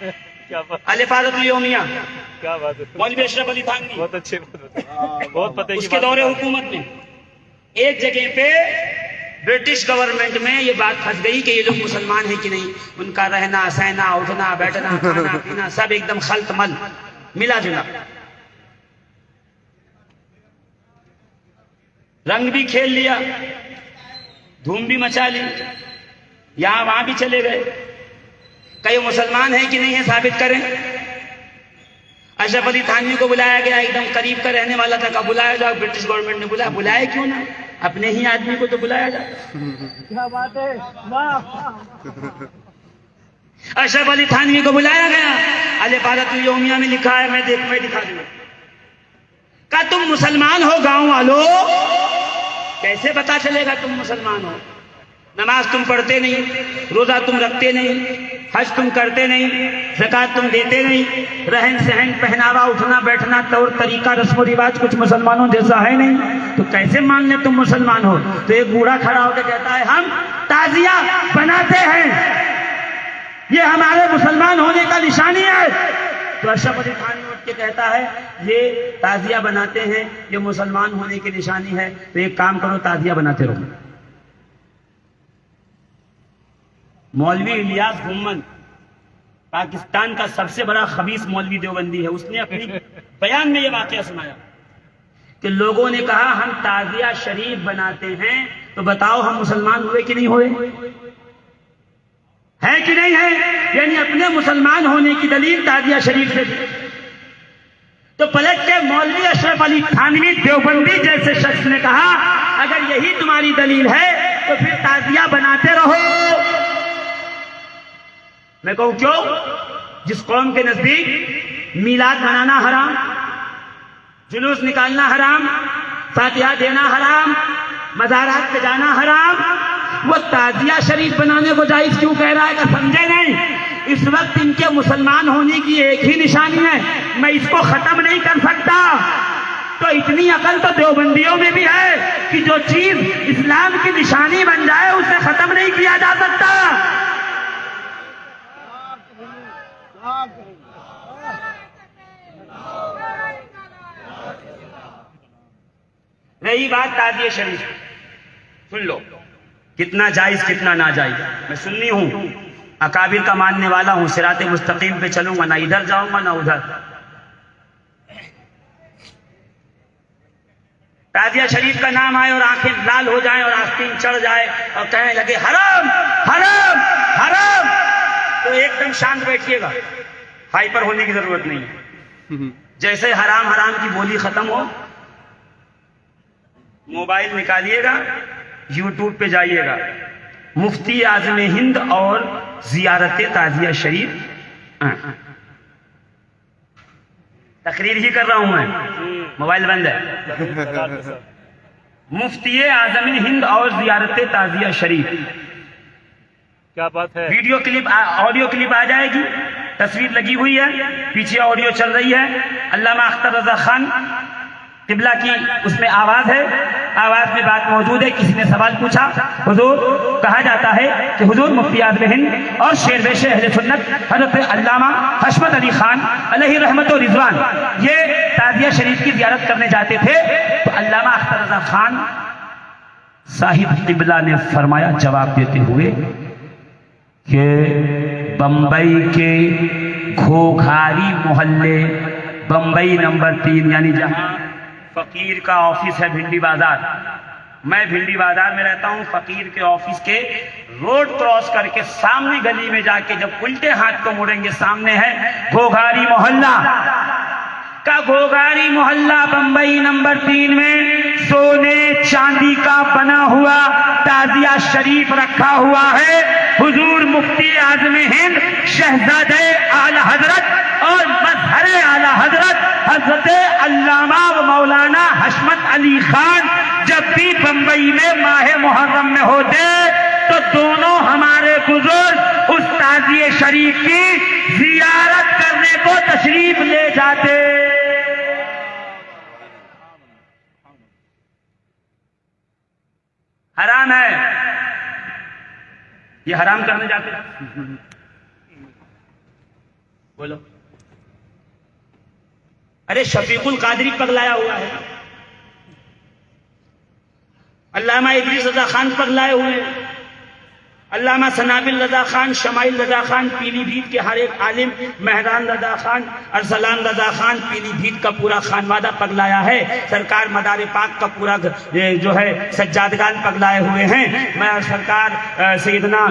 क्या बात, अल-इफ़ादतुल यौमिया, क्या बात है। मौलवी अशरफ अली थानवी, बहुत अच्छे, बहुत पते की उसके बात दौरे है। हुकूमत में एक जगह पे ब्रिटिश गवर्नमेंट में ये बात फंस गई कि ये लोग मुसलमान हैं कि नहीं। उनका रहना सहना उठना बैठना खाना पीना सब एकदम खल्तमल मिला जुला, रंग भी खेल लिया, धूम भी मचा ली, यहां वहां भी चले गए। कई मुसलमान हैं कि नहीं है साबित करें। अशरफ अली थानवी को बुलाया गया, एकदम करीब का रहने वाला था, कहा बुलाया जाओ। ब्रिटिश गवर्नमेंट ने बुलाया, बुलाया क्यों ना, अपने ही आदमी को तो बुलाया जाए। क्या बात है, वाह। अशरफ अली थानवी को बुलाया गया, अल-इफ़ादतुल यौमिया में लिखा है, मैं दिखा दूंगा। कहा तुम मुसलमान हो गांव वालों, कैसे पता चलेगा तुम मुसलमान हो? नमाज तुम पढ़ते नहीं, रोजा तुम रखते नहीं, हज तुम करते नहीं, ज़कात तुम देते नहीं, रहन सहन पहनावा उठना बैठना तौर तरीका रस्म रिवाज कुछ मुसलमानों जैसा है नहीं, तो कैसे मान ले तुम मुसलमान हो? तो एक बूढ़ा खड़ा होकर कहता है हम ताजिया बनाते हैं, ये हमारे मुसलमान होने का निशानी है। तो अशरफ अली थानवी उठ के कहता है ये ताजिया बनाते हैं, ये मुसलमान होने की निशानी है, तो एक काम करो ताजिया बनाते रहो। मौलवी इलियास गुम्मन पाकिस्तान का सबसे बड़ा खबीस मौलवी देवबंदी है, उसने अपनी बयान में यह वाकया सुनाया कि लोगों ने कहा हम ताजिया शरीफ बनाते हैं, तो बताओ हम मुसलमान हुए कि नहीं हुए? है कि नहीं है? यानी अपने मुसलमान होने की दलील ताजिया शरीफ से दी। तो पलट के मौलवी अशरफ अली थानवी देवबंदी जैसे शख्स ने कहा अगर यही तुम्हारी दलील है तो फिर ताजिया बनाते रहो। मैं कहूं क्यों? जिस कौम के नजदीक मीलाद मनाना हराम, जुलूस निकालना हराम, फातिहा देना हराम, मज़ारात पे जाना हराम, वो ताजिया शरीफ बनाने को जायज क्यों कह रहा है? कि समझे नहीं, इस वक्त इनके मुसलमान होने की एक ही निशानी है, मैं इसको खत्म नहीं कर सकता। तो इतनी अकल तो देवबंदियों में भी है कि जो चीज इस्लाम की निशानी बन जाए उसे खत्म नहीं किया जा सकता। रही बात ताजिया शरीफ, सुन लो कितना जायज कितना नाजायज। मैं सुन्नी हूं, अकाबिर का मानने वाला हूं, सिराते मुस्तकीम पे चलूंगा, ना इधर जाऊंगा ना उधर। ताजिया शरीफ का नाम आए और आंखें लाल हो जाएं और आस्तीन चढ़ जाए और कहने लगे हराम हराम हराम, तो एकदम शांत बैठिएगा, हाइपर होने की जरूरत नहीं है। जैसे हराम हराम की बोली खत्म हो, मोबाइल निकालिएगा, यूट्यूब पे जाइएगा, मुफ्ती आज़म हिंद और जियारत ताजिया शरीफ, तकरीर ही कर रहा हूं मैं, मोबाइल बंद है। मुफ्ती आज़म हिंद और जियारत ताजिया शरीफ, क्या बात है। वीडियो क्लिप ऑडियो क्लिप आ जाएगी, तस्वीर लगी हुई है, पीछे ऑडियो चल रही है। अल्लामा अख्तर रजा खान किबला की उसमें आवाज है, आवाज में बात मौजूद है। किसी ने सवाल पूछा, हुजूर कहा जाता है कि हुजूर मुफ्ती आज़म हिंद और शेरवेश अहले सुन्नत हज़रत अल्लामा हशमत अली खान अलैहि रहमत व रिजवान ये ताजिया शरीफ की ज़ियारत करने जाते थे, तो अल्लामा अख्तर रजा खान साहिब किबला ने फरमाया जवाब देते हुए कि बंबई के घोघारी मोहल्ले, बंबई नंबर 3 यानी जहां फकीर का ऑफिस है भिंडी बाजार, मैं भिंडी बाजार में रहता हूं, फकीर के ऑफिस के रोड क्रॉस करके सामने गली में जाके जब उल्टे हाथ को मुड़ेंगे सामने है घोघारी मोहल्ला का। घोघारी मोहल्ला बंबई नंबर 3 में सोने चांदी का बना हुआ ताजिया शरीफ रखा हुआ है। हुजूर मुफ्ती आज़म हिंद शहजादे आला हजरत और मजहर आला हजरत हजरत अल्लामा व मौलाना हशमत अली खान जब भी बंबई में माह मुहर्रम में होते तो दोनों हमारे बुजुर्ग उस ताजिए शरीफ की जियारत करने को तशरीफ ले जाते। हराम है, ये हराम करने जाते। बोलो। अरे शफीकुल कादरी पगलाया हुआ है, अल्लामा इदरीस रजा खान पगलाए हुए हैं, अल्लामा सनाबिल रजा खान, शमाइल रजा खान, पीलीभीत के हर एक आलिम, मेहरान रजा खान, अरसलान रजा खान, पीलीभीत का पूरा खानवादा पगलाया है। सरकार मदार पाक का पूरा जो है सज्जादगान पगलाए हुए हैं। मैं सरकार सैयदना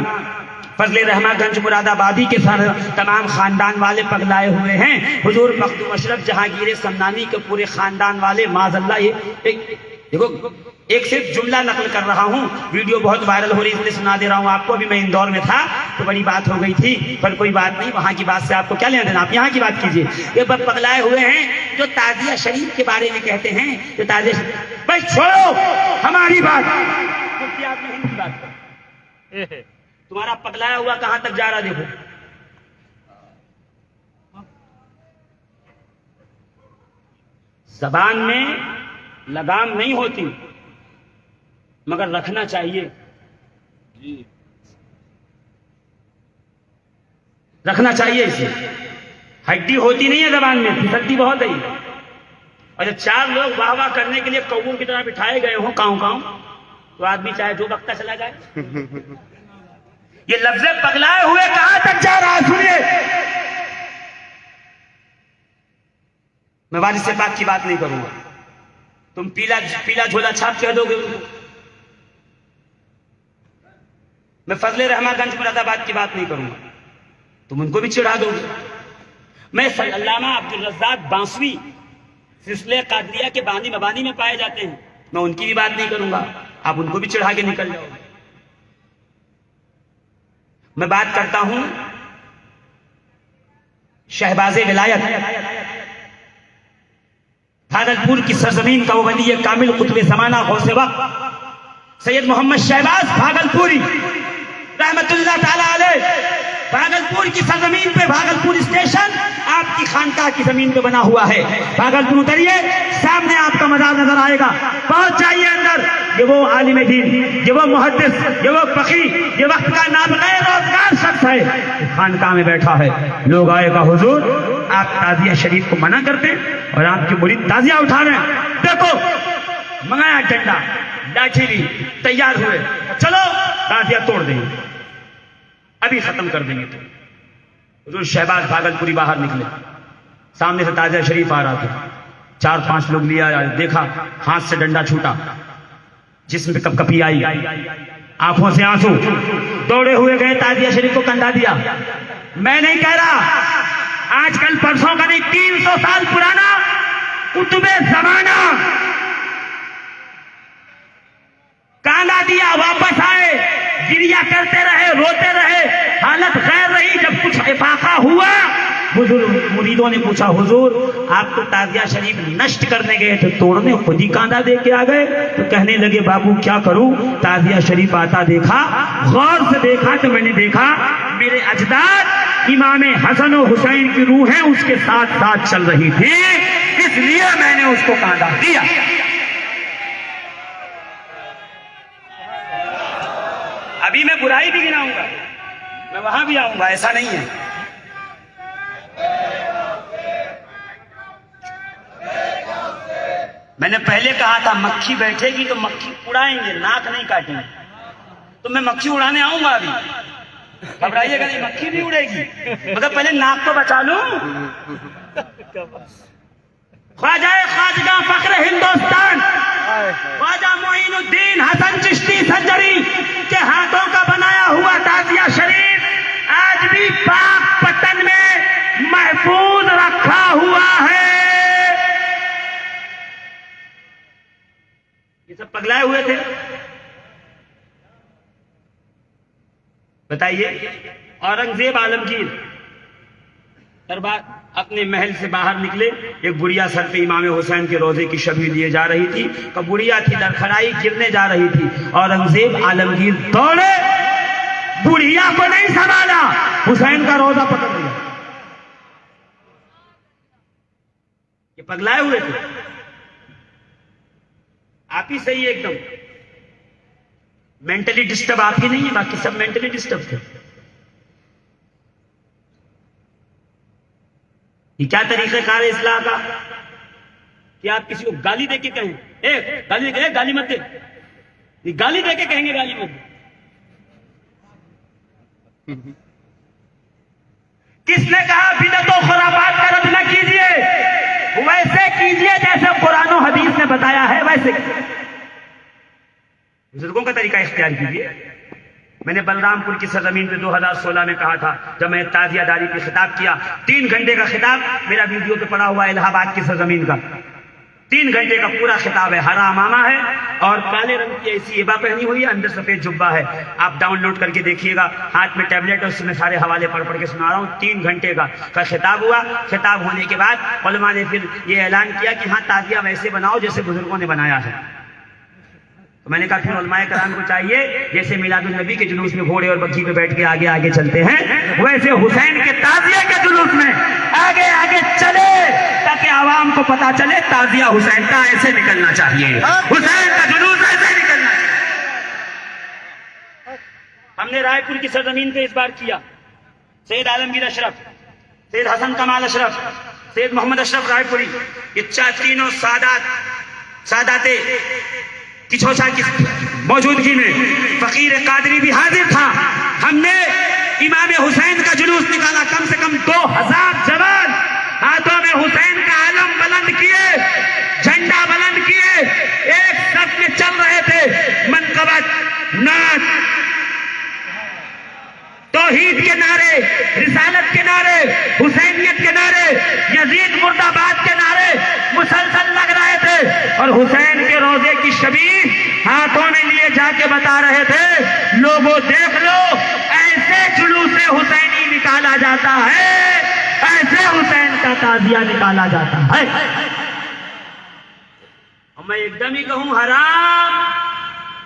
फजले रहमागंज मुरादाबादी के सारे तमाम खानदान वाले पगलाए हुए हैं। हुजूर मखदूम अशरफ जहांगीर समनानी के पूरे खानदान वाले माज़अल्लाह। ये देखो, एक सिर्फ जुमला नकल कर रहा हूँ, वीडियो बहुत वायरल हो रही है इसलिए सुना दे रहा हूँ आपको। अभी मैं इंदौर में था तो बड़ी बात हो गई थी, पर कोई बात नहीं, वहां की बात से आपको क्या लेना देना, आप यहाँ की बात कीजिए। ये पगलाए हुए हैं जो ताजिया शरीफ के बारे में कहते हैं, जो ताजिया शरीफ, भाई छोड़ो हमारी बात, आपने हिंदी बात कर, तुम्हारा पगलाया हुआ कहां तक जा रहा देखो। जबान में लगाम नहीं होती, मगर रखना चाहिए जी, रखना चाहिए। इसे हड्डी होती नहीं है जबान में, फिसलती बहुत है। और जब चार लोग वाह वाह करने के लिए कौओं की तरह बिठाए गए हों काऊ काऊ, तो आदमी चाहे जो वक्ता चला जाए। ये लफ्ज़ पगलाए हुए कहां तक जा रहा है सुनिए। मैं वालिद से बात की बात नहीं करूंगा, तुम पीला पीला झोला छाप कह दोगे उनको। मैं फजले रहमागंज मुरादाबाद की बात नहीं करूंगा, तुम उनको भी चिढ़ा दोगे। मैं अल्लामा अब्दुल रज़्ज़ाक़ बांसवी सिलसिले कादरिया के बानी मबानी में पाए जाते हैं, मैं उनकी भी बात नहीं करूंगा, आप उनको भी चिढ़ा के निकल जाओगे। मैं बात करता हूं शहबाज़े विलायत, भागलपुर की सरजमीन का वो वली कामिल कुतुब ज़माना गौसे वक्त सैयद मोहम्मद शहबाज भागलपुरी रहमतुल्लाह ताला अलैह। भागलपुर की सरजमीन पे भागलपुर स्टेशन आपकी खानकाह की जमीन पे बना हुआ है। भागलपुर उतरिए, सामने आपका मज़ार नजर आएगा, पहुंच जाइए अंदर। ये वो आलिम दीन, ये वो मुहद्दिस, ये वो फकीह, ये वक्त का नाबग़ैर रोजगार शख्स है, खानकाह में बैठा है। लोग आएगा हुजूर, आप ताजिया शरीफ को मना करते और आपके मुरीद ताजिया उठा रहे हैं। देखो मंगाया डंडा, लाठी ली, तैयार हुए, चलो ताजिया तोड़ देंगे, अभी खत्म कर देंगे। तो हुजूर शहबाज भागलपुरी बाहर निकले, सामने से ताजिया शरीफ आ रहा था, 4-5 लोग लिया, देखा हाथ से डंडा छूटा, जिस्म पे कपकपी आई, आंखों से आंसू, दौड़े हुए गए ताजिया शरीफ को कंधा दिया। मैं नहीं कह रहा, आजकल परसों का नहीं, 300 साल पुराना कुतुबे ज़माना कांधा दिया, वापस आए, गिरिया करते रहे, रोते रहे, हालत गैर रही। जब कुछ इफाका हुआ, बुजुर्ग मुरीदों ने पूछा हुजूर आप तो ताजिया शरीफ नष्ट करने गए थे, तोड़ने खुद ही कांधा दे के आ गए। तो कहने लगे बाबू क्या करूं, ताजिया शरीफ आता देखा, गौर से देखा तो मैंने देखा मेरे अजदाद इमाम हसन और हुसैन की रूहें उसके साथ साथ चल रही थी, इसलिए मैंने उसको कांधा दिया। अभी मैं बुराई भी गिनाऊंगा, मैं वहां भी आऊंगा, ऐसा नहीं है। मैंने पहले कहा था मक्खी बैठेगी तो मक्खी उड़ाएंगे, नाक नहीं काटेंगे। तो मैं मक्खी उड़ाने आऊंगा, अभी घबराइएगा नहीं, मक्खी भी उड़ेगी, मतलब पहले नाक तो बचा लूं। ख्वाजा खाजगा फख्र हिंदुस्तान ख्वाजा मोइनुद्दीन हसन चिश्ती संजरी के हाथों का बनाया हुआ ताजिया शरीफ आज भी पाक पतन में महफूज रखा हुआ है। ये सब पगलाए हुए थे। बताइए, औरंगजेब आलमगीर दरबार अपने महल से बाहर निकले, एक बुढ़िया सर पे इमाम हुसैन के रोजे की शबी लिए जा रही थी, तो बुढ़िया थी लड़खड़ाई, गिरने जा रही थी। औरंगजेब आलमगीर दौड़े, बुढ़िया को नहीं संभाला, हुसैन का रोजा पकड़ लिया। ये पगलाए हुए थे। आप ही सही एकदम, मेंटली डिस्टर्ब आप ही नहीं है, बाकी सब मेंटली डिस्टर्ब थे। ये क्या तरीक़ेकार है इस्लाह का कि आप किसी को गाली दे के कहें, गाली दे, गाली मत दे, ये गाली दे के कहेंगे गाली मत दे। किसने कहा बिदअत और खुराफात का रद्द न कीजिए, वैसे कीजिए जैसे कुरान और हदीस ने बताया है, वैसे बुजुर्गों का तरीका इख्तियार कीजिए। मैंने बलरामपुर की सरजमीन पे 2016 में कहा था, जब मैं ताजियादारी पे खिताब किया, 3 घंटे का खिताब मेरा वीडियो पे पड़ा हुआ है, इलाहाबाद की सरजमीन का 3 घंटे का पूरा खिताब है। हरा अमामा है और काले रंग की ऐसी एबा पहनी हुई है, अंदर सफेद जुब्बा है। आप डाउनलोड करके देखिएगा, हाथ में टैबलेट और उसमें सारे हवाले पढ़ पढ़ के सुना रहा हूँ। 3 घंटे का खिताब हुआ। खिताब होने के बाद उलमा ने फिर ये ऐलान किया कि हाँ, ताजिया वैसे बनाओ जैसे बुजुर्गों ने बनाया है। तो मैंने कहा फिर उलमाए कराम को चाहिए जैसे मिलादुल नबी के जुलूस में घोड़े और बग्घी पे बैठ के आगे आगे चलते हैं, वैसे हुसैन के ताजिया के जुलूस में आगे आगे चले, ताकि आवाम को पता चले ताजिया हुसैन का ऐसे निकलना चाहिए, हुसैन का जुलूस ऐसे निकलना चाहिए। हमने रायपुर की सरजमीन पे इस बार किया। सैयद आलमगीर अशरफ, सैयद हसन कमाल अशरफ, सैयद मोहम्मद अशरफ रायपुरी, ये तीनों सादाते की छोसा की मौजूदगी में फकीर कादरी भी हाजिर था। हमने इमाम हुसैन का जुलूस निकाला। कम से कम 2000 जवान हाथों में हुसैन का आलम बुलंद किए, झंडा बुलंद किए, एक सफ में चल रहे थे। मनकबत, नात, तौहीद के नारे, रिसालत के नारे, हुसैनियत के नारे, यजीद मुर्दाबाद के नारे मुसलसल लग रहे थे और हुसैन के रोजे की शबीह हाथों में लिए जाके बता रहे थे, लोगों देख लो, ऐसे जुलूसे हुसैनी निकाला जाता है, ऐसे हुसैन का ताजिया निकाला जाता है। और मैं एकदम ही कहूं हराम,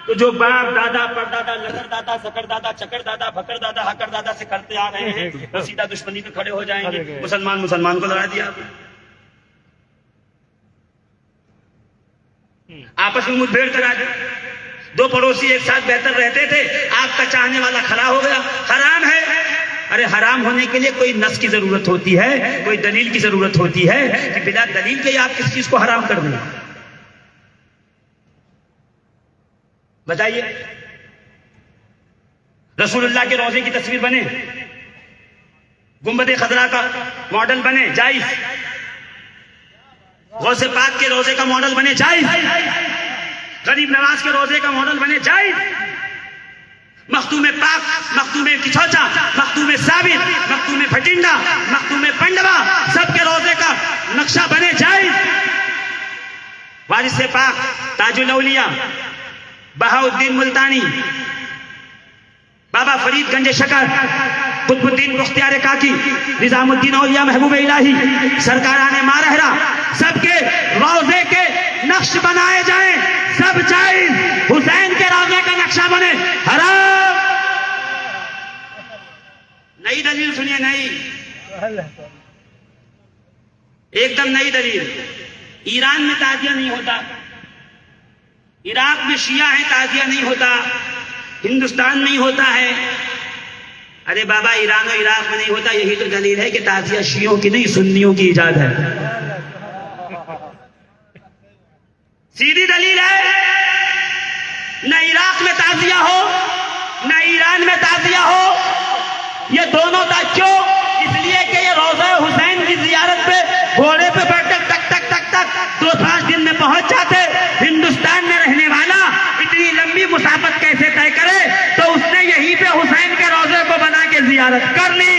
तो जो बाप दादा परदादा लकर दादा सकर दादा चकर दादा फकर दादा हकर दादा से करते आ रहे हैं, वो सीधा दुश्मनी में खड़े हो जाएंगे। मुसलमान मुसलमान को लड़ा दिया, आपस में मुठभेड़ करा दी। 2 पड़ोसी एक साथ बेहतर रहते थे, आपका चाहने वाला खड़ा हो गया। हराम है। अरे हराम होने के लिए कोई नस की जरूरत होती है, कोई दलील की जरूरत होती है कि बिना दलील के आप किस चीज को हराम कर दें? बताइए। रसूलुल्लाह के रोजे की तस्वीर बने, गुंबद खजरा का मॉडल बने, जायज। गौसे पाक के रोजे का मॉडल बने, जायज। गरीब नवाज के रोजे का मॉडल बने, जायज। मखतूम पाक, मखतूम किछोचा, मखतूम साबिर, मखतूम भटिंडा, मखतूम पंडवा, सबके रोजे का नक्शा बने, जायज। वारिस पाक, ताजुल औलिया, बहाउद्दीन मुल्तानी, बाबा फरीद गंज शकर, कुतुबुद्दीन मुख्तियार काकी, निजामुद्दीन औलिया महबूब इलाही, सरकाराने मारहरा, सबके रोजे के नक्श बनाए जाएं, सब जायज। हुसैन के रोजे का नक्शा बने, हराम। नई दलील सुनिए, नई, एकदम नई दलील। ईरान में ताजिया नहीं होता, इराक में शिया है, ताजिया नहीं होता, हिंदुस्तान में ही होता है। अरे बाबा, ईरान और इराक में नहीं होता, यही तो दलील है कि ताजिया शियों की नहीं सुन्नियों की इजाद है। सीधी दलील है। न इराक में ताजिया हो, न ईरान में ताजिया हो, ये दोनों था। क्यों? इसलिए कि ये रोज़ा हुसैन की जियारत पे घोड़े पे बैठ तक 2-5 दिन में पहुंच जाते। हिंदुस्तान में रहने वाला इतनी लंबी मुसाफत कैसे तय करे? तो उसने यहीं पे हुसैन के रोजे को बना के जियारत कर ली।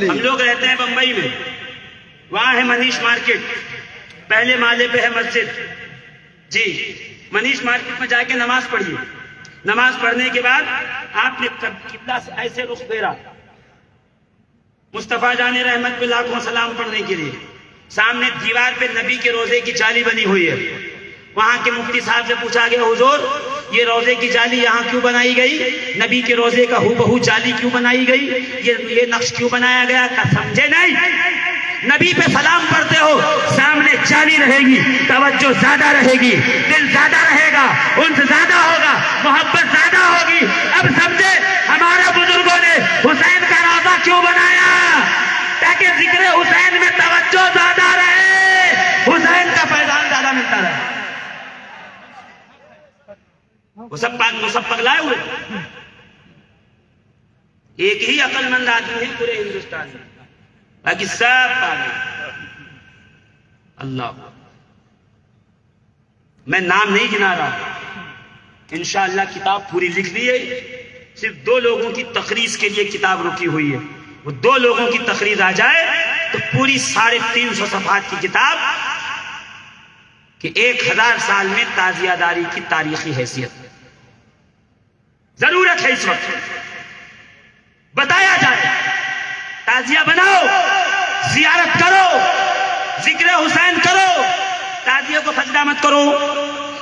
हम लोग रहते हैं बंबई में, वहां है मनीष मार्केट, पहले माले पे है मस्जिद जी। मनीष मार्केट में जाके नमाज पढ़िए। नमाज पढ़ने के बाद आपने किबला से ऐसे रुख फेरा, मुस्तफा जाने रहमत पे लाखों सलाम पढ़ने के लिए। सामने दीवार पे नबी के रोजे की जाली बनी हुई है। वहां के मुफ्ती साहब से पूछा गया, हुजूर ये रोजे की जाली यहाँ क्यों बनाई गई? नबी के रोजे का हूबहू जाली क्यों बनाई गई? ये नक्श क्यों बनाया गया? का समझे नहीं? नबी पे सलाम पढ़ते हो, सामने जाली रहेगी, तवज्जो ज्यादा रहेगी, दिल ज्यादा रहेगा। बढ़ेगा, उनसे ज्यादा होगा, मोहब्बत ज्यादा होगी। अब समझे हमारे बुजुर्गों ने हुसैन का रोजा क्यों बनाया, ताकि जिक्र हुसैन में तवज्जो ज्यादा रहे, हुसैन का पैगाम ज्यादा मिलता रहे। वो सब पगलाए हुए। एक ही अक्लमंद आदमी है पूरे हिंदुस्तान में, बाकी सब पागल। अल्लाह, मैं नाम नहीं गिना रहा, इंशाअल्लाह किताब पूरी लिख ली है। सिर्फ 2 लोगों की तकरीज के लिए किताब रुकी हुई है। वो 2 लोगों की तकरीज आ जाए तो पूरी 350 सफ़हात की किताब कि 1000 साल में ताजियादारी की तारीखी हैसियत जरूरत है। इस वक्त बताया जाए, ताजिया बनाओ, जियारत करो, जिक्र हुसैन करो, ताजिए को सजदा मत करो,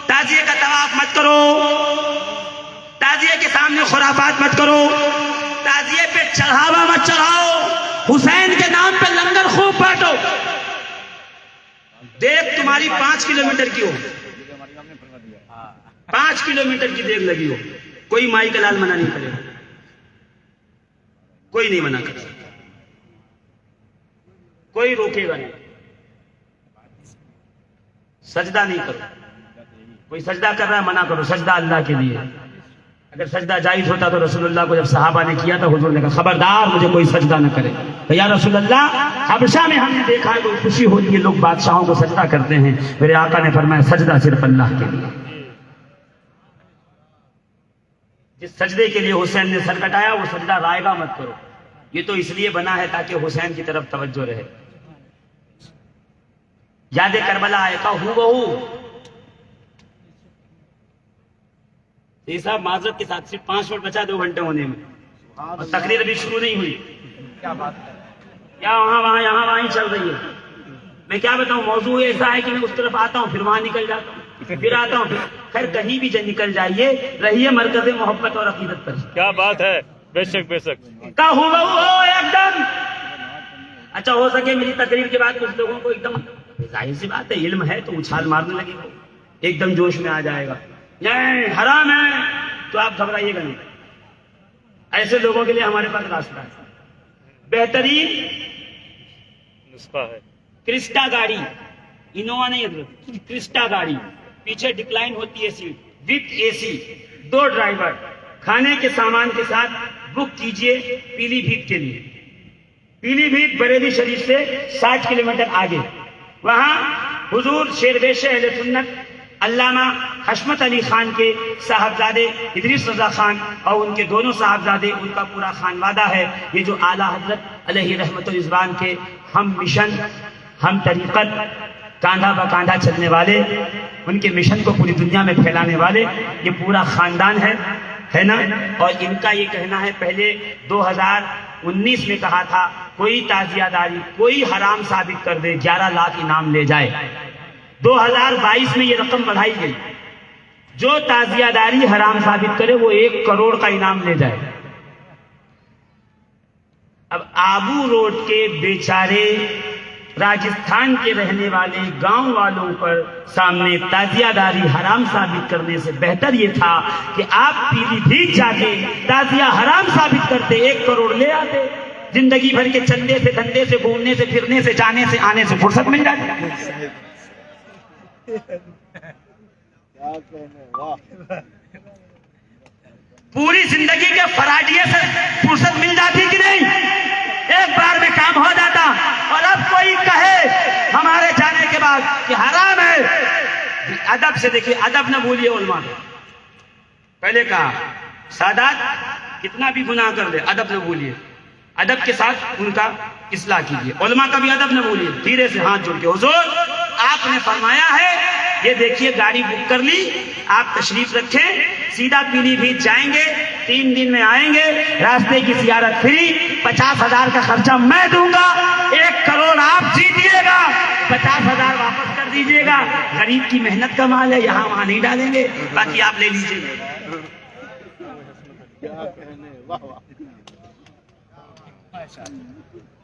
ताजिए का तवाफ मत करो, ताजिए के सामने खुराफात मत करो, ताजिए पे चढ़ावा मत चढ़ाओ, हुसैन के नाम पे लंगर खूब बांटो। देख तुम्हारी 5 किलोमीटर की हो, 5 किलोमीटर की देख लगी हो, कोई माई का लाल मना नहीं करेगा, कोई नहीं मना कर सकता, कोई रोकेगा नहीं। सजदा नहीं करो, कोई सजदा कर रहा है मना करो, सजदा अल्लाह के लिए। अगर सजदा जायज होता तो रसूलुल्लाह को जब सहाबा ने किया था, हुजूर ने कहा खबरदार मुझे कोई सजदा न करे। तो या रसूलुल्लाह, हबशा में हमने देखा है कोई खुशी होती है, लोग बादशाहों को सजदा करते हैं, मेरे आका ने फरमाया सजदा सिर्फ अल्लाह के लिए। जिस सजदे के लिए हुसैन ने सर कटाया वो सजदा रायगा मत करो। ये तो इसलिए बना है ताकि हुसैन की तरफ तवज्जो रहे। याद करबला आए का हूबहू साहब माजरत के साथ सिर्फ 5 मिनट बचा 2 घंटे होने में, और तकरीर अभी शुरू नहीं हुई। क्या बात है, क्या वहां यहाँ वहां चल रही है। मैं क्या बताऊं, मौजू ऐसा है कि मैं उस तरफ आता हूँ, फिर वहां निकल जाता हूँ, फिर आता हूँ, खैर कहीं भी निकल जाइए, रहिए मरकज मोहब्बत और अकीदत पर। क्या बात है, बेशक बेशक का हूबहू हो एकदम। अच्छा, हो सके मेरी तकरीर के बाद कुछ लोगों को एकदम, जाहिर सी बात है इल्म है तो उछाल मारने लगेगा, एकदम जोश में आ जाएगा, ये हराम है, तो आप घबराइएगा नहीं। ऐसे लोगों के लिए हमारे पास रास्ता है, बेहतरीन नुस्खा है। क्रिस्टा गाड़ी, इनोवा नहीं है, क्रिस्टा गाड़ी, पीछे डिक्लाइन होती है सीट, विथ एसी, 2 ड्राइवर, खाने के सामान के साथ बुक कीजिए पीलीभीत के लिए। पीलीभीत बरेली शरीफ से 60 किलोमीटर आगे, वहां हुजूर शेरवेश अहले सुन्नत अल्लामा हशमत अली खान के साहबजादे इदरीस रजा खान और उनके दोनों साहबजादे, उनका पूरा खानवादा है। ये जो आला हजरत अलैहि रहमतुल इज़बान के हम मिशन, हम तरीक़त, कांधा ब कांधा चलने वाले, उनके मिशन को पूरी दुनिया में फैलाने वाले, ये पूरा खानदान है ना। और इनका ये कहना है, पहले 2019 में कहा था कोई ताजियादारी, कोई हराम साबित कर दे 11 लाख इनाम ले जाए। 2022 में ये रकम बढ़ाई गई, जो ताजियादारी हराम साबित करे वो 1 करोड़ का इनाम ले जाए। अब आबू रोड के बेचारे राजस्थान के रहने वाले गांव वालों पर सामने ताजियादारी हराम साबित करने से बेहतर ये था कि आप पीलीभीत जाके ताजिया हराम साबित करते, 1 करोड़ ले आते, जिंदगी भर के चंदे से धंधे से घूमने से फिरने से जाने से आने से फुर्सत मिल जाती। पूरी जिंदगी के फराडिये से फुर्सत मिल जाती कि नहीं, एक बार में काम हो जाता। और अब कोई कहे हमारे जाने के बाद कि हराम है, अदब से देखिए, अदब न भूलिए उलमा। पहले कहा सादात कितना भी गुनाह कर दे, अदब न भूलिए, अदब के साथ उनका इस्लाह कीजिए। उलमा का भी अदब न भूलिए, धीरे से हाथ जोड़ के, हुजूर आपने फरमाया है, ये देखिए गाड़ी बुक कर ली, आप तशरीफ रखें, सीधा पीलीभीत जाएंगे, 3 दिन में आएंगे, रास्ते की जियारत फ्री, 50,000 का खर्चा मैं दूंगा, 1 करोड़ आप जीतिएगा, 50,000 वापस कर दीजिएगा। गरीब की मेहनत का माल है, यहाँ वहां नहीं डालेंगे, बाकी आप ले लीजिए।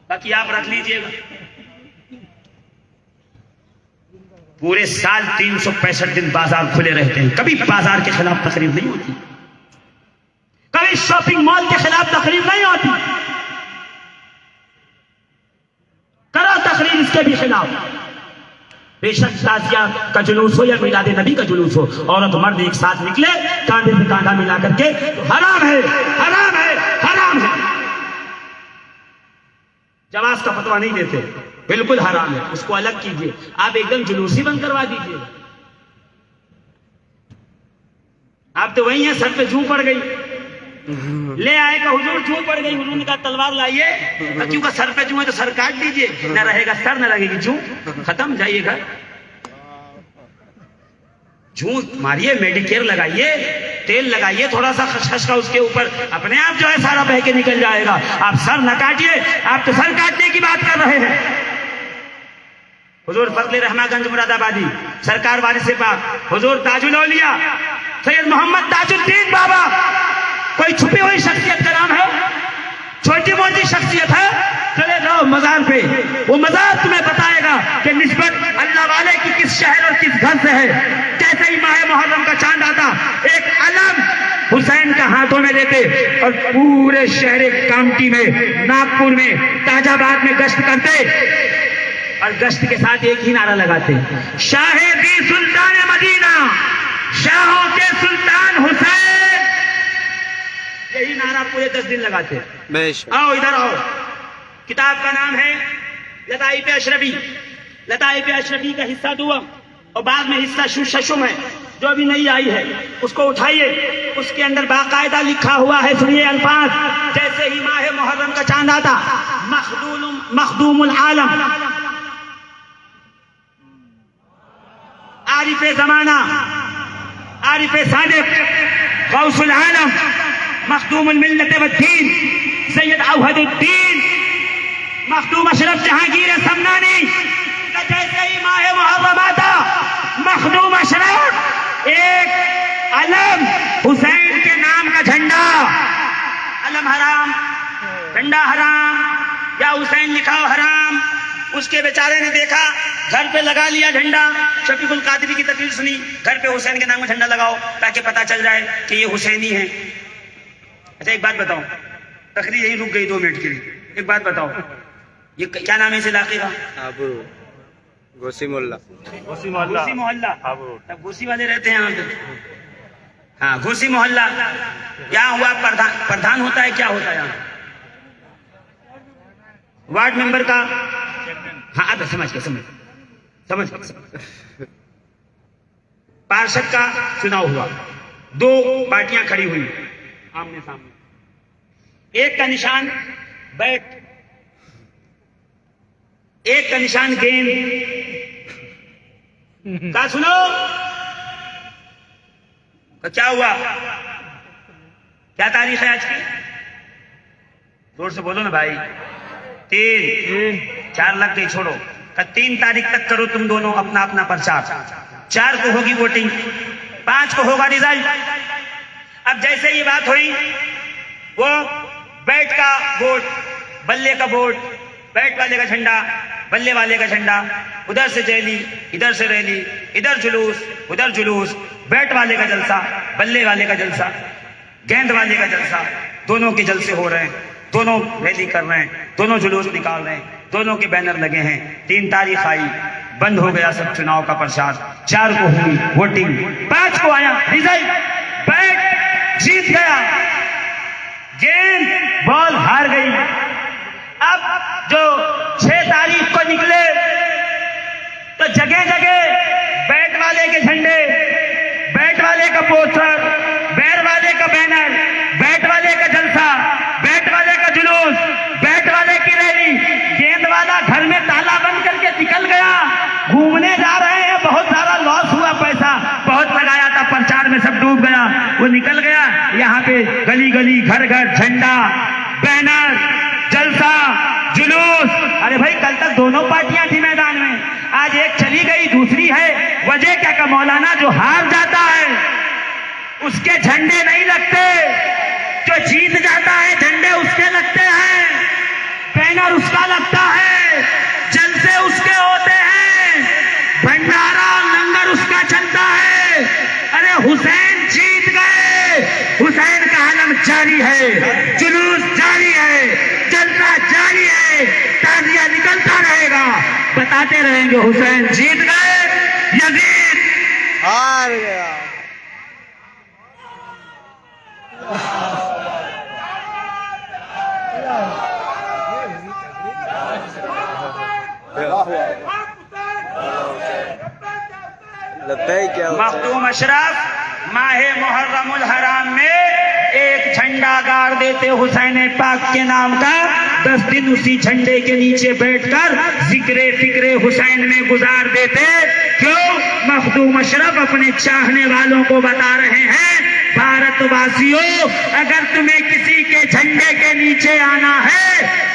बाकी आप रख लीजिएगा। पूरे साल 365 दिन बाजार खुले रहते हैं, कभी बाजार के खिलाफ तकरीर नहीं होती, कभी शॉपिंग मॉल के खिलाफ तकरीर नहीं होती। करो तकरीर इसके भी खिलाफ, बेशक ताजिया का जुलूस हो या मिलाद नबी का जुलूस हो, औरत मर्द एक साथ निकले कांधे से कांधा मिला करके, तो हराम है, हराम है, हराम है। जवाज का फतवा नहीं देते, बिल्कुल हराम है, उसको अलग कीजिए। आप एकदम जुलूस ही बंद करवा दीजिए। आप तो वही हैं, सर पे जूं पड़ गई, ले आए का हुजूर जूं पड़ गई, उन्होंने कहा तलवार लाइए, क्योंकि सर पे जूं है तो सर काट दीजिए, न रहेगा सर न लगेगी जूं, खत्म, जाइए घर। जूं मारिए, मेडिकेयर लगाइए, तेल लगाइए थोड़ा सा खसखस का उसके ऊपर, अपने आप जो है सारा बह के निकल जाएगा। आप सर न काटिए, आप तो सर काटने की बात कर रहे हैं। हुजूर फजल रहमागंज मुरादाबादी सरकार वारिस पाक हुजूर ताजुल औलिया सैयद मोहम्मद ताजुद्दीन बाबा, कोई छुपी हुई शख्सियत का नाम है, छोटी मोटी शख्सियत है? चले जाओ मजार पे, वो मजार तुम्हें बताएगा कि निस्बत अल्लाह वाले की किस शहर और किस घर से है। जैसे ही माह मुहर्रम का चांद आता, एक अलम हुसैन का हाथों में लेते और पूरे शहर कामटी में, नागपुर में, ताजाबाद में गश्त करते, और गश्त के साथ एक ही नारा लगाते, शाहिदी सुल्तान मदीना, शाहों के सुल्तान हुसैन। यही नारा पूरे 10 दिन लगाते। आओ इधर आओ, किताब का नाम है लताइफ अशरफी। लताइफ अशरफी का हिस्सा दुआ और बाद में हिस्सा शशुम है, जो अभी नई आई है, उसको उठाइए। उसके अंदर बाकायदा लिखा हुआ है, सुनिए अल्फाज, जैसे ही माह मुहर्रम का चांद आता, मखदूमुल आलम, आरिफे जमाना, आरिफे सादिक, गौसुल आलम, मखदूमुल मिल्लत वद्दीन, सैयद औहदुद्दीन, मखदूम अशरफ जहांगीर समनानी। जैसे ही माह मुहर्रम आता, मखदूम अशरफ एक अलम, हुसैन के नाम का झंडा, अलम हराम, झंडा हराम, या हुसैन लिखा हो हराम। उसके बेचारे ने देखा, घर पे लगा लिया झंडा। शफीकुल कादरी की तकरीर सुनी, घर पे हुसैन के नाम का झंडा लगाओ ताकि पता चल जाए कि ये हुसैनी है। अच्छा एक बात बताओ, तकरीर यही रुक गई 2 मिनट के लिए। एक बात बताओ, ये क्या नाम है इस इलाके का? गोसी मोहल्ला। गोसी मोहल्ला। गोसी मोहल्ला, हाबुड़। तब गोसी वाले रहते हैं यहाँ पे। हाँ, गोसी मोहल्ला। यहाँ हुआ प्रधान होता है, क्या होता है यहाँ? वार्ड मेंबर का, हाँ अब समझ के समझ पार्षद का चुनाव हुआ, 2 पार्टियां खड़ी हुई आमने सामने, एक का निशान बैट, एक का निशान गेंद। क्या सुनो, तो क्या हुआ? क्या तारीख है आज की? जोर से बोलो ना भाई। 3 4 लग गई, छोड़ो। 3 तारीख तक करो तुम दोनों अपना अपना प्रचार। 4 को होगी वोटिंग, 5 को होगा रिजल्ट। अब जैसे ये बात हुई, वो बैट का वोट, बल्ले का वोट, बैट वाले का झंडा, बल्ले वाले का झंडा, उधर से रैली, इधर से रैली, इधर जुलूस, उधर जुलूस, बैट वाले का जलसा, बल्ले वाले का जलसा, गेंद वाले का जलसा, दोनों के जलसे हो रहे हैं, दोनों रैली कर रहे हैं, दोनों जुलूस निकाल रहे हैं, दोनों के बैनर लगे हैं। 3 तारीख आई, बंद हो गया सब चुनाव का प्रचार। 4 को हुई वोटिंग, 5 को आया रिजल्ट, बैट जीत गया, गेंद बॉल हार गई। अब जो 6 तारीख को निकले तो जगह जगह बैट वाले के झंडे, बैट वाले का पोस्टर, बैट वाले का बैनर, बैट वाले का जलसा, बैट वाले का जुलूस, बैट वाले की रैली। गेंद वाला घर में ताला बंद करके निकल गया, घूमने जा रहे हैं, बहुत सारा लॉस हुआ, पैसा बहुत लगाया था प्रचार में, सब डूब गया, वो निकल गया। यहाँ पे गली गली, घर घर झंडा, बैनर, जलसा, जुलूस। अरे भाई कल तक दोनों पार्टियां थी मैदान में, आज एक चली गई, दूसरी है। वजह क्या? का मौलाना जो हार जाता है उसके झंडे नहीं लगते, जो जीत जाता है झंडे उसके लगते हैं, बैनर उसका लगता है, जलसे उसके होते हैं, भंडारा आता है, अरे हुसैन जीत गए, हुसैन का आलम जारी है, जुलूस जारी है, जलसा जारी है, ताजिया निकलता रहेगा, बताते रहेंगे हुसैन जीत गए, यजीद हार गया। लब्बैक क्या होता है? मखदूम अशरफ माहे मुहर्रमुल हराम में एक झंडा गाड़ देते हुसैन पाक के नाम का, 10 दिन उसी झंडे के नीचे बैठकर जिक्रे फिक्रे हुसैन में गुजार देते। क्यों? मखदूम अशरफ अपने चाहने वालों को बता रहे हैं, भारतवासियों, अगर तुम्हें किसी के झंडे के नीचे आना है,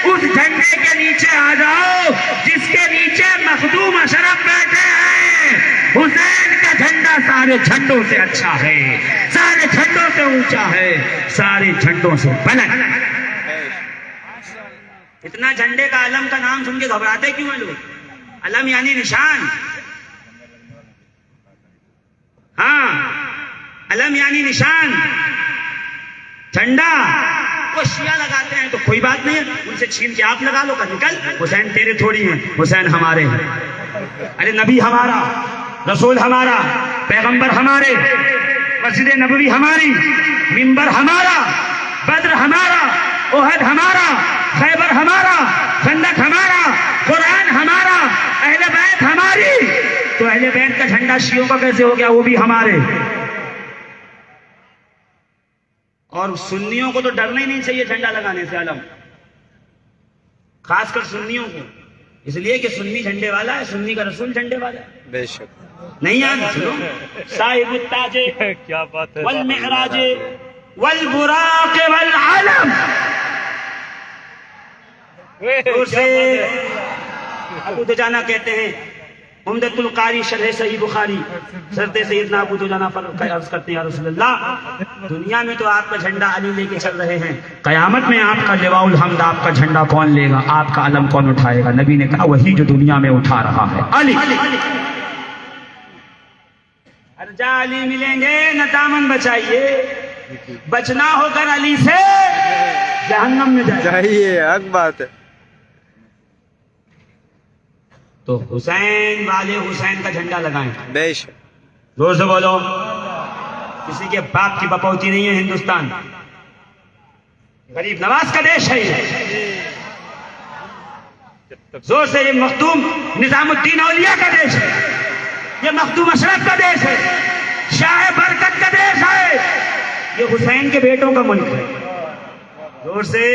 उस झंडे के नीचे आ जाओ जिसके नीचे मखदूम अशरफ बैठे हैं। हुसैन का झंडा सारे झंडों से अच्छा है, सारे झंडों से ऊंचा है, सारे झंडों से बुलंद। इतना झंडे का अलम का नाम सुन के घबराते क्यों हैं लोग? अलम यानी निशान, हाँ, अलम यानी निशान। झंडा वो शिया लगाते हैं तो कोई बात नहीं है, उनसे छीन के आप लगा लो, का निकल, हुसैन तेरे थोड़ी हैं, हुसैन हमारे हैं। अरे नबी हमारा, रसूल हमारा, पैगंबर हमारे, मस्जिद नबवी हमारी, मिंबर हमारा, बद्र हमारा, ओहद हमारा, खैबर हमारा, खंदक हमारा, कुरान हमारा, अहले बैत हमारी। तो अहले बैत का झंडा शियों का कैसे हो गया? वो भी हमारे। और सुन्नियों को तो डरना ही नहीं चाहिए झंडा लगाने से, आलम, खासकर सुन्नियों को, इसलिए कि सुन्नी झंडे वाला है, सुन्नी का रसूल झंडे वाला है। बेशक नहीं याद? सुनो, साहिबुत ताजे क्या बात है, वल मेहराजे वल बुराक वल आलम। उसे अबू दुजाना कहते हैं, उम्दतुल कारी शरह सही बुखारी, सरते सैयदना अबू दुजाना पर अर्ज करते हैं, या रसूल अल्लाह, दुनिया में तो आपका झंडा अली लेके चल रहे हैं, कयामत में आपका लिवाउल हम्द, आपका झंडा कौन लेगा, आपका अलम कौन उठाएगा? नबी ने कहा, वही जो दुनिया में उठा रहा है, अली। अरे जा अली मिलेंगे न दामन बचाइए, बचना होकर अली से जहन्नम में चाहिए, हक बात है। तो हुसैन वाले हुसैन का झंडा लगाएं, बेशक, जोर से बोलो। किसी के बाप की बपौती नहीं है हिंदुस्तान, गरीब नवाज का देश है ये। जोर से, ये मखदूम निजामुद्दीन औलिया का देश है, ये मखदूम अशरफ का देश है, शाह बरकत का देश है, ये हुसैन के बेटों का मुल्क है। जोर से,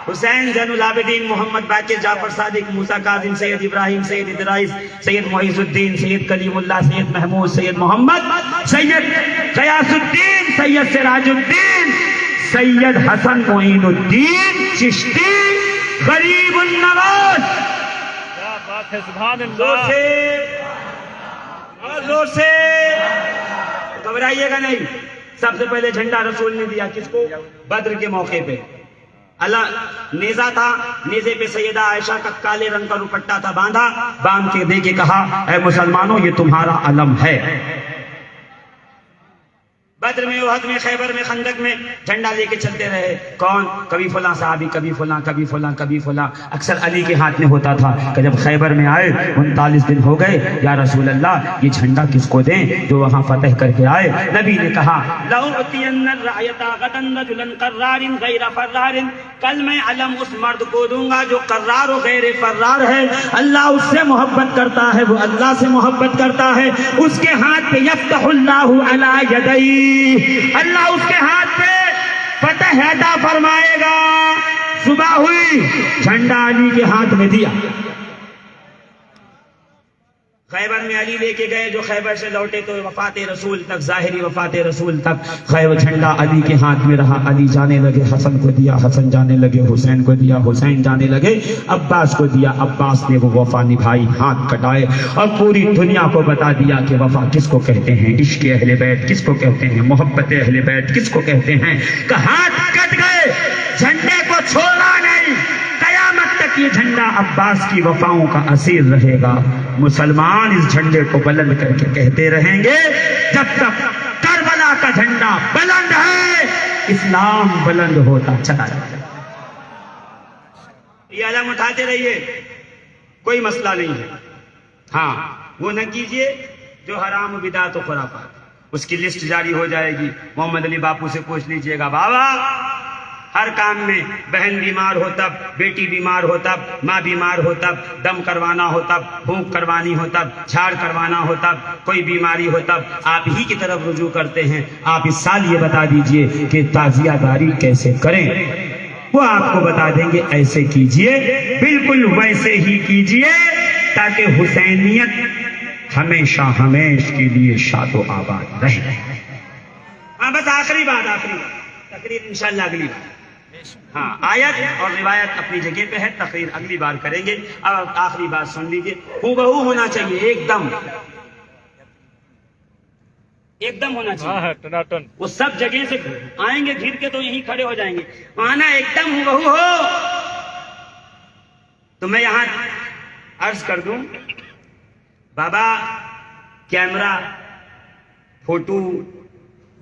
हुसैन जैनुल आबिदीन मोहम्मद बाकिर जाफर सादिक मूसा काजिम सैयद इब्राहिम सैयद इदराइस सैयद मोइजुद्दीन सैयद कलीमुल्लाह सैयद महमूद सैयद मोहम्मद सैयद गयासुद्दीन सैयद सिराजुद्दीन सैयद हसन मोइनुद्दीन चिश्ती गरीबुन नवाज। क्या बात है, सुभान जोर अल्लाह। से और जोर से, घबराइएगा नहीं। सबसे पहले झंडा रसूल ने दिया किसको? बद्र के मौके पे। अल्लाह नेजा था, नेजे पे सैयदा आयशा का काले रंग का दुपट्टा था बांधा, बांध के दे के कहा, ऐ मुसलमानों, ये तुम्हारा अलम है। बद्र में, उहद में, खैबर में, खंदक में झंडा लेके चलते रहे। कौन? कभी फलां साहबी, कभी फलां, कभी फलां, कभी फलां। अक्सर अली के हाथ में होता था कि जब खैबर में आए 39 दिन हो गए, या रसूल अल्लाह, ये झंडा किसको दें जो वहां फतह करके आए? नबी ने कहा, कल मैं अलम उस मर्द को दूंगा जो कर्रार और गैर फर्रार है। अल्लाह उससे मोहब्बत करता है, वो अल्लाह से मोहब्बत करता है। उसके हाथ पे यफ्तहुल्लाहु अला यदैहि, अल्लाह उसके हाथ पे फतह अता फरमाएगा। सुबह हुई, झंडा अली के हाथ में दिया। खैबर में अली लेके गए, जो खैबर से लौटे तो वफात रसूल तक, जाहिरी वफात रसूल तक खैबर झंडा अली के हाथ में रहा। अली जाने लगे, हसन को दिया, हसन जाने लगे, हुसैन को दिया, हुसैन जाने लगे, अब्बास को दिया, अब्बास ने वो वफा निभाई, हाथ कटाए और पूरी दुनिया को बता दिया कि वफा किसको कहते हैं, इश्क अहले बैत किसको कहते हैं, मोहब्बत अहले बैत किसको कहते हैं। हाथ कट गए, झंडे को छोड़ना नहीं, कयामत तक तक ये झंडा अब्बास की वफाओं का असीर रहेगा। मुसलमान इस झंडे को बुलंद करके कहते रहेंगे, जब तक करबला का झंडा बुलंद है, इस्लाम बुलंद होता चला जाएगा। ये आलम उठाते रहिए, कोई मसला नहीं है। हाँ, वो न कीजिए जो हराम बिदात और खुराफात, उसकी लिस्ट जारी हो जाएगी। मोहम्मद अली बापू से पूछ लीजिएगा, बाबा हर काम में बहन बीमार हो तब, बेटी बीमार हो तब, माँ बीमार हो तब, दम करवाना हो तब, फूंक करवानी हो तब, झाड़ करवाना हो तब, कोई बीमारी हो तब आप ही की तरफ रुजू करते हैं। आप इस साल ये बता दीजिए कि ताजियादारी कैसे करें, वो आपको बता देंगे। ऐसे कीजिए, बिल्कुल वैसे ही कीजिए, ताकि हुसैनियत हमेशा हमेश के लिए शादो आबाद रहे। हाँ, बस आखिरी बात, तकरीर इंशाल्लाह अगली बार। हाँ, आयत और रिवायत अपनी जगह पे है, तकरीर अगली बार करेंगे। अब आखिरी बात सुन लीजिए, हूबहू होना चाहिए, एकदम होना चाहिए। टनाटन। वो सब जगह से आएंगे घिर के तो यहीं खड़े हो जाएंगे, आना एकदम हूबहू हो। तो मैं यहां अर्ज कर दूं, बाबा कैमरा, फोटो,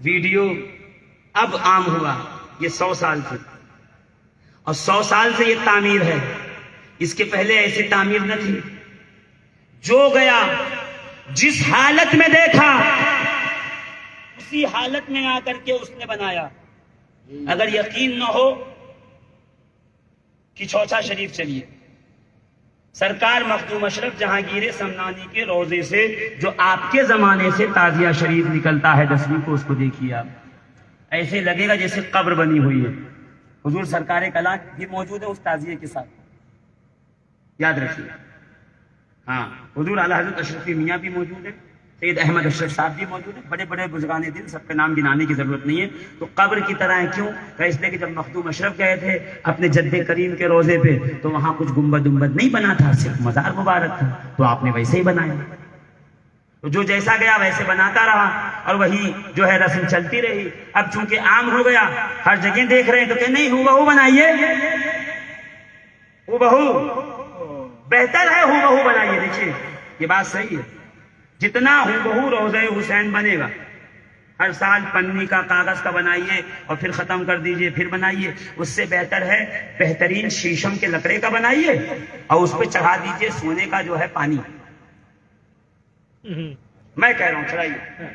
वीडियो अब आम हुआ, ये 100 साल से, और 100 साल से ये तामीर है। इसके पहले ऐसी तामीर न थी। जो गया जिस हालत में देखा उसी हालत में आकर के उसने बनाया। अगर यकीन न हो कि चौथा शरीफ चलिए, सरकार मखदूम अशरफ जहांगीर समनानी के रोजे से जो आपके जमाने से ताजिया शरीफ निकलता है 10वीं को, उसको देखिए आप, ऐसे लगेगा जैसे कब्र बनी हुई है। हुजूर सरकार कलाम भी मौजूद है उस ताजिए के साथ, याद रखिए। हाँ, हुजूर आला हज़रत अशरफी मियाँ भी मौजूद है, सैयद अहमद अशरफ साहब भी मौजूद है, बड़े बड़े बुजुर्गान दिन, सबके नाम गिनाने की जरूरत नहीं है। तो कब्र की तरह है, क्यों? इसलिए कि जब मखदूम अशरफ गए थे अपने जद्दे करीम के रोजे पे, तो वहां कुछ गुंबद उम्बद नहीं बना था, सिर्फ मजार मुबारक था, तो आपने वैसे ही बनाया। तो जो जैसा गया वैसे बनाता रहा, और वही जो है रस्म चलती रही। अब चूंकि आम हो गया, हर जगह देख रहे हैं, तो नहीं हूबहू बनाइए, हूबहू बेहतर है, हूबहू बनाइए। देखिए ये बात सही है, जितना हूबहू रोज़े हुसैन बनेगा, हर साल पन्नी का, कागज का बनाइए और फिर खत्म कर दीजिए, फिर बनाइए। उससे बेहतर है बेहतरीन शीशम के लकड़े का बनाइए और उस पर चढ़ा दीजिए सोने का जो है पानी। मैं कह रहा हूं चढ़ाइए।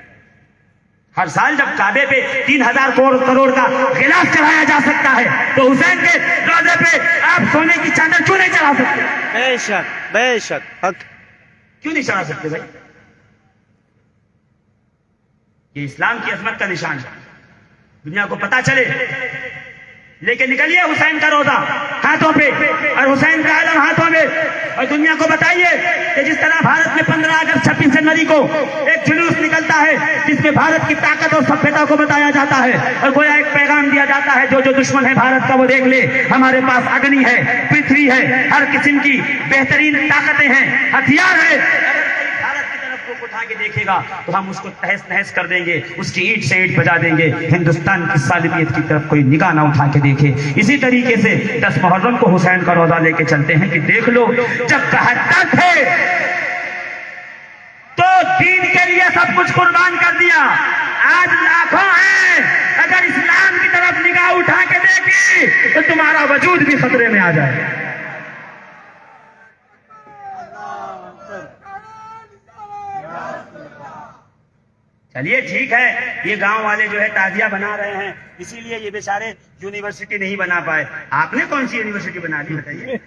हर साल जब काबे पे 3000 करोड़ का गिलाफ चढ़ाया जा सकता है, तो हुसैन के रोजे पे आप सोने की चादर क्यों नहीं चढ़ा सकते? बेशक हक, क्यों नहीं चढ़ा सकते भाई? ये इस्लाम की अजमत का निशान है, दुनिया को पता चले। लेके निकलिए हुसैन का रोजा हाथों पे और हुसैन का आलम हाथों में, और दुनिया को बताइए कि जिस तरह भारत में 15 अगस्त 26 जनवरी को एक जुलूस निकलता है जिसमें भारत की ताकत और सभ्यता को बताया जाता है, और गोया एक पैगाम दिया जाता है, जो दुश्मन है भारत का वो देख ले, हमारे पास अग्नि है, पृथ्वी है, हर किस्म की बेहतरीन ताकतें हैं, हथियार है। उठा के देखेगा तो हम उसको तहस नहस कर देंगे, उसकी ईंट से ईंट बजा देंगे। हिंदुस्तान की सालिमियत की तरफ कोई निगाह ना उठा के देखे। इसी तरीके से 10 मुहर्रम को हुसैन का रोजा लेके चलते हैं कि देख लो, जब 72 थे तो दीन के लिए सब कुछ कुर्बान कर दिया, आज लाखों हैं। अगर इस्लाम की तरफ निगाह उठा के देखी तो तुम्हारा वजूद भी खतरे में आ जाए। चलिए ठीक है, ये गांव वाले जो है ताजिया बना रहे हैं, इसीलिए ये बेचारे यूनिवर्सिटी नहीं बना पाए। आपने कौन सी यूनिवर्सिटी बना दी बताइए?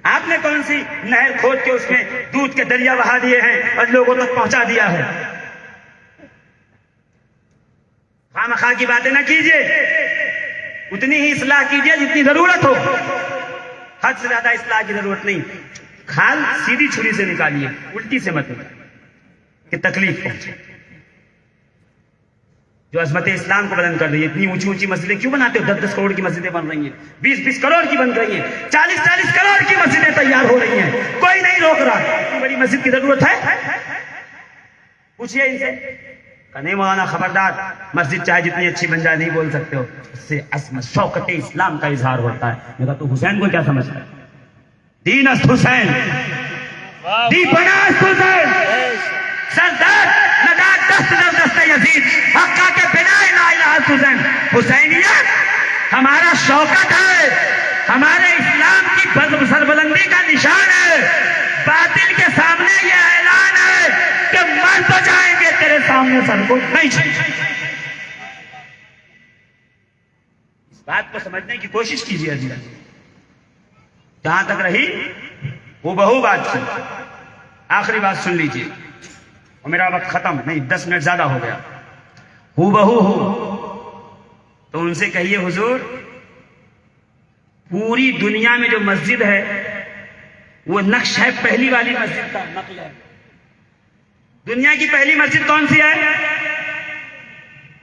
आपने कौन सी नहर खोद के उसमें दूध के दरिया बहा दिए हैं और लोगों तक पहुंचा दिया है? खामखा की बातें ना कीजिए, उतनी ही इस्लाह कीजिए जितनी जरूरत हो, हद से ज्यादा इस्लाह की जरूरत नहीं। खाल सीधी छुरी से निकालिए, उल्टी से मत कि तकलीफ पहुंचे। जो अजमत इस्लाम को बुलंद कर रही है, इतनी ऊंची ऊंची मस्जिदें क्यों बनाते हो? 10-10 करोड़ की मस्जिदें बन रही हैं, 20-20 करोड़ की बन रही हैं, 40-40 करोड़ की मस्जिदें तैयार हो रही हैं, कोई नहीं रोक रहा। इतनी बड़ी मस्जिद की जरूरत है? पूछिए इनसे। नहीं मौलाना खबरदार, मस्जिद चाहे जितनी अच्छी बन जाए नहीं बोल सकते हो, उससे असमत शौकत इस्लाम का इजहार होता है। मैं कहा तो हुसैन को क्या समझता है? दीन अस्त हुसैन, दीपना अस्त हुसैन, सरदार नजात दस्त दस्त यजीद, हक्का के बिना ला इलाहा हुसैन। हुसैनियत हमारा शौकत है, हमारे इस्लाम की सरबुलंदी का निशान है। बातिल के सामने यह ऐलान है कि मर तो जाएंगे, तेरे सामने सर को नहीं छेड़ेंगे। इस बात को समझने की कोशिश कीजिए। जहां तक रही वो बहु बात थी, आखिरी बात सुन लीजिए और मेरा वक्त खत्म, नहीं 10 मिनट ज्यादा हो गया। हूबहू हो तो उनसे कहिए हुजूर, पूरी दुनिया में जो मस्जिद है वो नक्श है पहली वाली मस्जिद का, नकल है। दुनिया की पहली मस्जिद कौन सी है?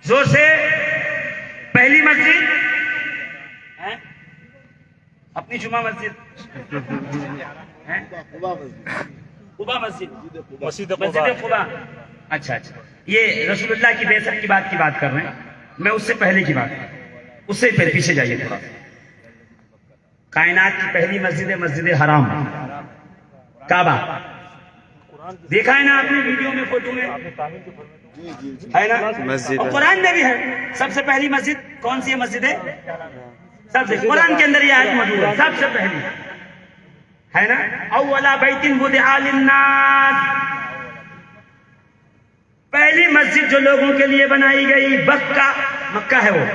जोर से, पहली मस्जिद है? अपनी जुमा मस्जिद है? कुबा मस्जिद, मस्जिद कुबा। अच्छा, ये रसूलुल्लाह की बेसत की बात कर रहे हैं। मैं उससे पहले की बात, उससे पहले पीछे जाइए थोड़ा। कायनात की पहली मस्जिद है मस्जिद हराम, काबा। देखा है ना आपने वीडियो में, फोटो में है ना मस्जिद, और कुरान में भी है। सबसे पहली मस्जिद कौन सी है? मस्जिद है सबसे, कुरान के अंदर ये आयत मौजूद है, सबसे पहली है ना। अव्वला बैतिन वुदिआ लिन्नास, पहली मस्जिद जो लोगों के लिए बनाई गई, मक्का है वो।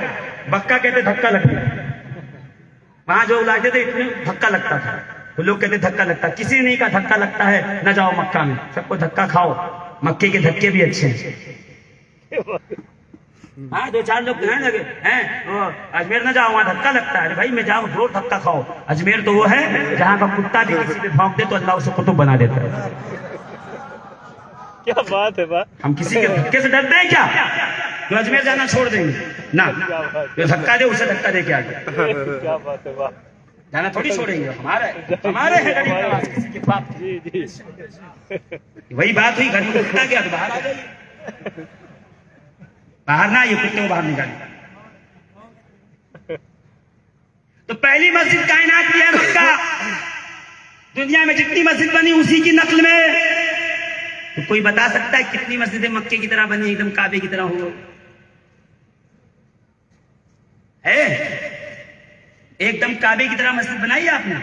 बक्का कहते धक्का लगता है, वहां जो लाते थे इतने धक्का लगता था, तो लोग कहते धक्का लगता। किसी ने नहीं कहा धक्का लगता है न जाओ मक्का में, सबको धक्का खाओ, मक्के के धक्के भी अच्छे हैं। हाँ, 2-4 लोग कहने लगे हैं अजमेर न जाओ, वहां धक्का लगता है। अरे भाई मैं जाऊं, रोज धक्का खाओ। अजमेर तो वो है जहां का कुत्ता भी किसी पे भौंक दे तो अल्लाह उसे कुतुब बना देता है। क्या बात है बा? हम किसी के धक्के से डरते हैं क्या? तो अजमेर जाना छोड़ देंगे ना, जो धक्का दे उसे धक्का दे के आगे क्या बात है बा? जाना थोड़ी छोड़ेंगे। हमारे हैं गरीब नवाज, किसी के बाप। वही बात हुई, घर में कुत्ता गया तो बाहर आ जाइए, बाहर ना ये कुत्ते को बाहर निकालिए। तो पहली मस्जिद कायनात की है मक्का। दुनिया में जितनी मस्जिद बनी उसी की नकल में। तो कोई बता सकता है कितनी मस्जिदें मक्के की तरह बनी, एकदम काबे की तरह हो? है एकदम काबे की तरह मस्जिद बनाई आपने?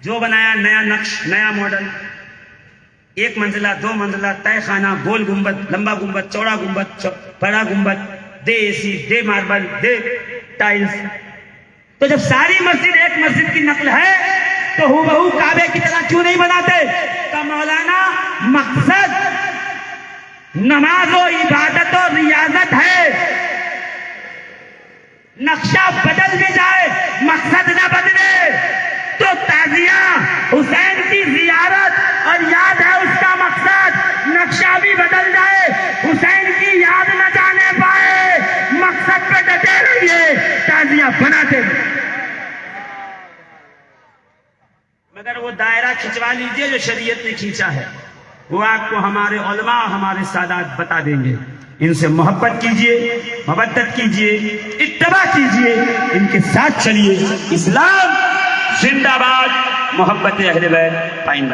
जो बनाया नया नक्श, नया मॉडल, 1 मंजिला 2 मंजिला, तय खाना, गोल गुंबद, लंबा गुंबद, चौड़ा गुंबद, बड़ा गुंबद, दे एसी, दे मार्बल, दे टाइल्स। तो जब सारी मस्जिद एक मस्जिद की नकल है तो हूबहू काबे की तरह क्यों नहीं बनाते? तो मौलाना, मकसद नमाज और इबादत और रियाजत है। नक्शा बदल भी जाए, मकसद ना बदले तो ताजिया हुसैन की जियारत और याद है उसका मकसद। नक्शा भी बदल जाए, हुसैन की याद न जाने पाए, मकसद पे डटे रहिए, ताजिया बनाते। मगर वो दायरा खिंचवा लीजिए जो शरीयत ने खींचा है, वो आपको हमारे उलमा, हमारे सादात बता देंगे। इनसे मोहब्बत कीजिए, मवद्दत कीजिए, इत्तबा कीजिए, इनके साथ चलिए। इस्लाम जिंदाबाद, मोहब्बत अहले बैत पाइंदा।